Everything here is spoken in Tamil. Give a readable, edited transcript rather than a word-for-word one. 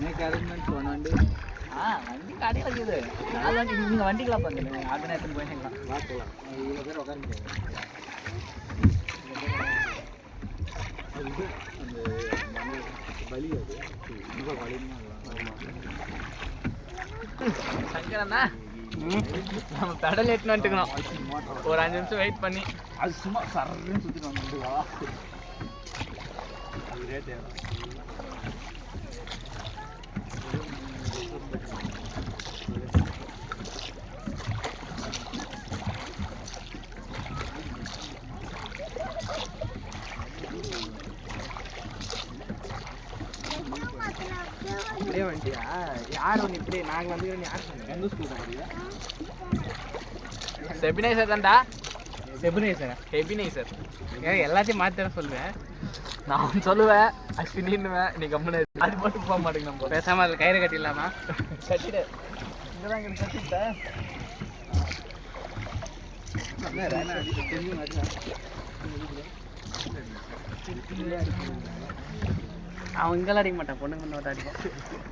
எனக்கு அரேஞ்ச்மெண்ட் வண்டி வண்டி கடையில் இருக்குது 4 வண்டி நீங்கள் வண்டிக்கெலாம் பார்த்துங்க அதுனா எத்தனை போயிட்டுங்களா பார்க்கலாம் இவ்வளோ பேர் உட்கார முடியாது அது அந்த வலி அது ரொம்ப வலிமா சங்கரண்ணா நம்ம பெடல் எட்டுன்னு வந்துட்டுக்கணும் ஒரு 5 நிமிஷம் வெயிட் பண்ணி அது சும்மா சர்ன்னு சுற்றிட்டு வந்துடுவா அது ரேட்டு இப்படியே வந்துட்டியா யார் ஒன்று இப்படி நாங்கள் வந்து யார் சொன்னீங்க எந்த ஸ்கூல் தான் செபினைசர் தான்டா ஹெபினைசர் ஏன் எல்லாத்தையும் மாற்றி தான் சொல்லுவேன் நான் சொல்லுவேன் அஸ்வினின்னுவேன் நீ கம்மனு அது மட்டும் போக மாட்டேங்க நம்ம பேசாமல் அதில் கயிறு கட்டிடலாமா கட்டிடு இங்கே தான் இங்கே கட்டிட்டேன் அவன் இங்கெல்லாம் அடிக்க மாட்டான் பொண்ணுங்க மட்டும் அடிப்பான்